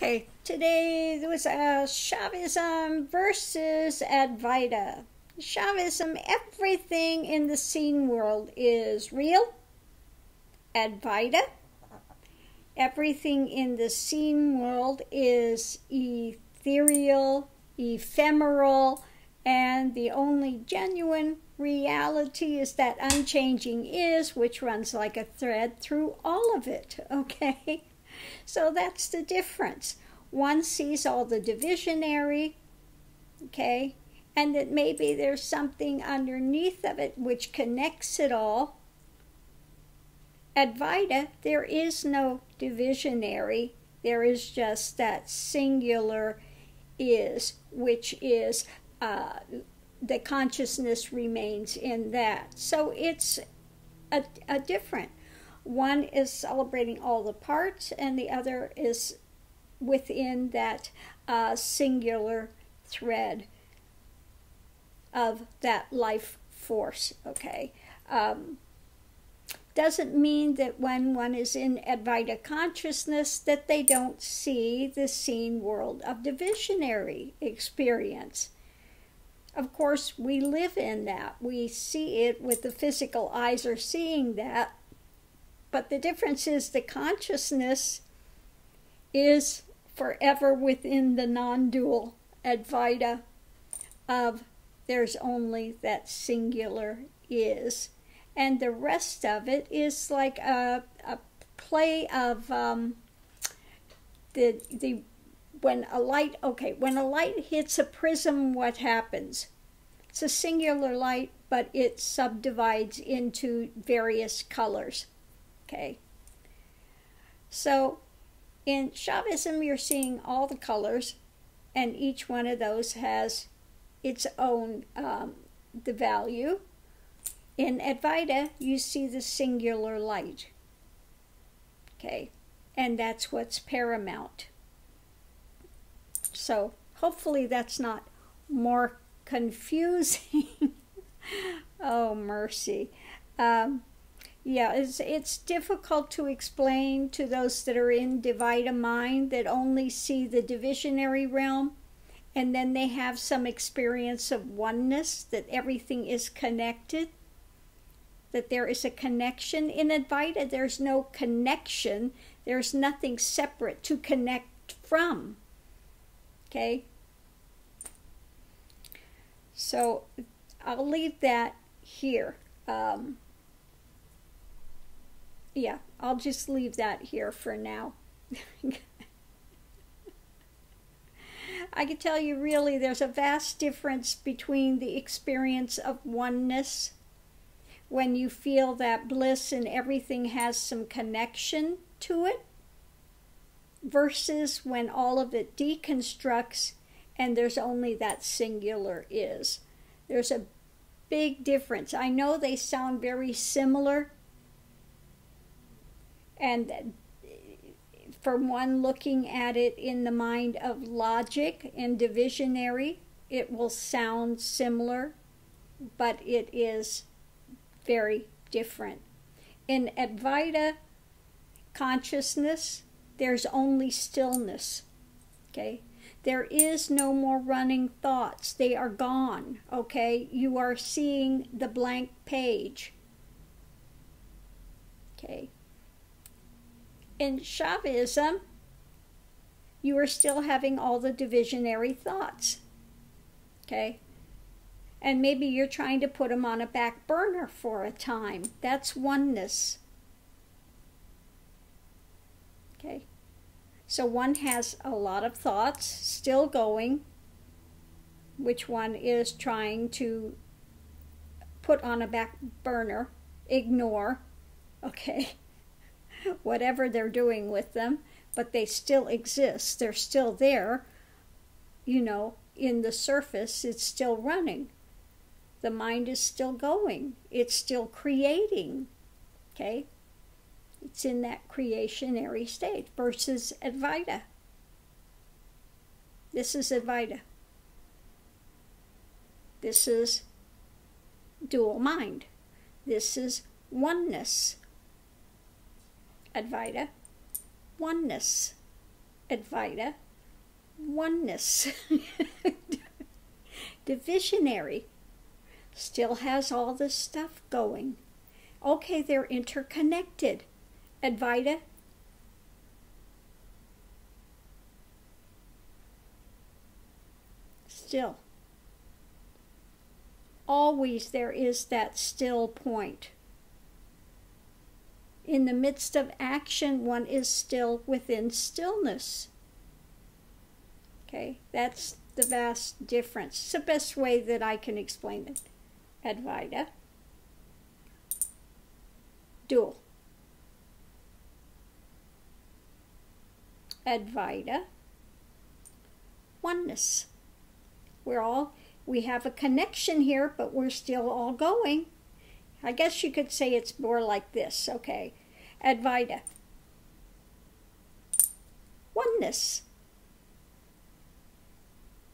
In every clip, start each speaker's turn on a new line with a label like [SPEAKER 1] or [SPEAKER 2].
[SPEAKER 1] Okay, today there was Shaivism versus Advaita. Shaivism, everything in the seen world is real. Advaita, everything in the seen world is ethereal, ephemeral, and the only genuine reality is that unchanging is, which runs like a thread through all of it, okay? So that's the difference. One sees all the divisionary, okay, and that maybe there's something underneath of it which connects it all. Advaita, there is no divisionary. There is just that singular is, which is the consciousness remains in that. So it's a different. One is celebrating all the parts, and the other is within that singular thread of that life force, okay? Doesn't mean that when one is in Advaita consciousness that they don't see the seen world of divisionary experience. Of course, we live in that. We see it with the physical eyes are seeing that. But the difference is the consciousness is forever within the non-dual Advaita of there's only that singular is. And the rest of it is like a play of when a light hits a prism, what happens? It's a singular light, but it subdivides into various colors. Okay, so in Shaivism you're seeing all the colors, and each one of those has its own the value. In Advaita you see the singular light, okay, and that's what's paramount. So hopefully that's not more confusing. Oh, mercy. Yeah, it's difficult to explain to those that are in Advaita mind that only see the divisionary realm, and then they have some experience of oneness, that everything is connected, that there is a connection. In Advaita, there's no connection. There's nothing separate to connect from. Okay? So I'll leave that here. Yeah, I'll just leave that here for now. I can tell you really there's a vast difference between the experience of oneness, when you feel that bliss and everything has some connection to it, versus when all of it deconstructs and there's only that singular is. There's a big difference. I know they sound very similar, and from one looking at it in the mind of logic and divisionary, it will sound similar, but it is very different. In Advaita consciousness, there's only stillness, okay? There is no more running thoughts. They are gone, okay? You are seeing the blank page, okay? In Shaivism, you are still having all the divisionary thoughts, okay? And maybe you're trying to put them on a back burner for a time. That's oneness, okay? So one has a lot of thoughts still going, which one is trying to put on a back burner, ignore, okay? Whatever they're doing with them, but they still exist. They're still there, you know, in the surface. It's still running. The mind is still going. It's still creating, okay? It's in that creationary state versus Advaita. This is Advaita. This is dual mind. This is oneness. Advaita, oneness. Advaita, oneness. Divisionary still has all this stuff going. Okay, they're interconnected. Advaita, still. Always there is that still point. In the midst of action, one is still within stillness. Okay, that's the vast difference. It's the best way that I can explain it. Advaita, dual. Advaita, oneness. We have a connection here, but we're still all going. I guess you could say it's more like this, okay. Advaita, oneness.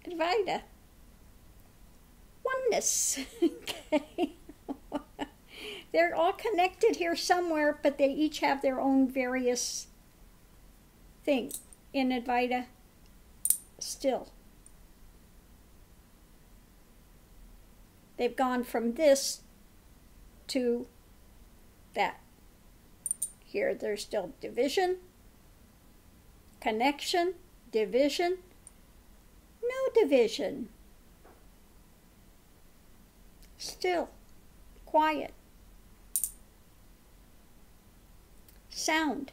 [SPEAKER 1] Advaita, oneness. Okay. They're all connected here somewhere, but they each have their own various thing. In Advaita, still. They've gone from this to that. Here there's still division, connection, division, no division. Still, quiet. Sound,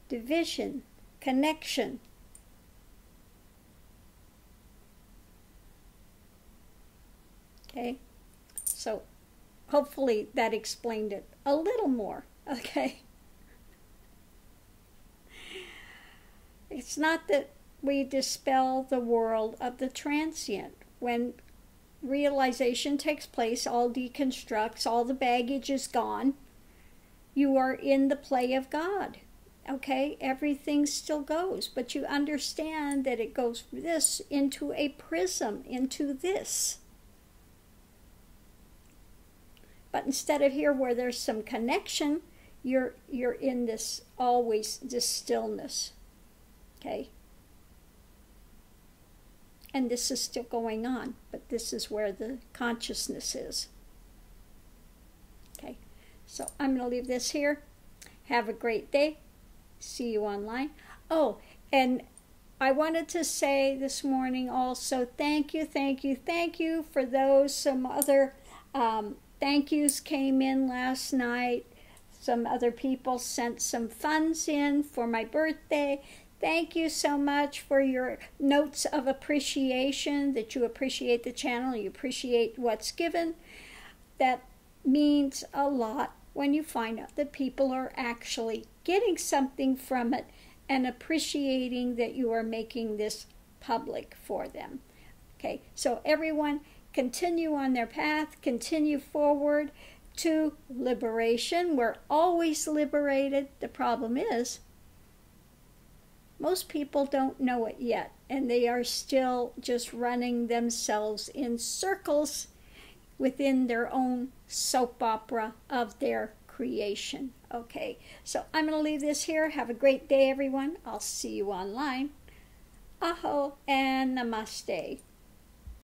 [SPEAKER 1] division, connection. Okay, so hopefully that explained it a little more, okay? It's not that we dispel the world of the transient. When realization takes place, all deconstructs, all the baggage is gone. You are in the play of God, okay? Everything still goes, but you understand that it goes from this into a prism, into this. But instead of here where there's some connection, you're in this, always this stillness, okay? And this is still going on, but this is where the consciousness is. Okay, so I'm going to leave this here. Have a great day. See you online. Oh, and I wanted to say this morning also, thank you for those. Some other thank yous came in last night. Some other people sent some funds in for my birthday. Thank you so much for your notes of appreciation, that you appreciate the channel, you appreciate what's given. That means a lot when you find out that people are actually getting something from it and appreciating that you are making this public for them. Okay, so everyone continue on their path, continue forward to liberation. We're always liberated. The problem is, most people don't know it yet, and they are still just running themselves in circles within their own soap opera of their creation. Okay, so I'm going to leave this here. Have a great day, everyone. I'll see you online. Aho and namaste.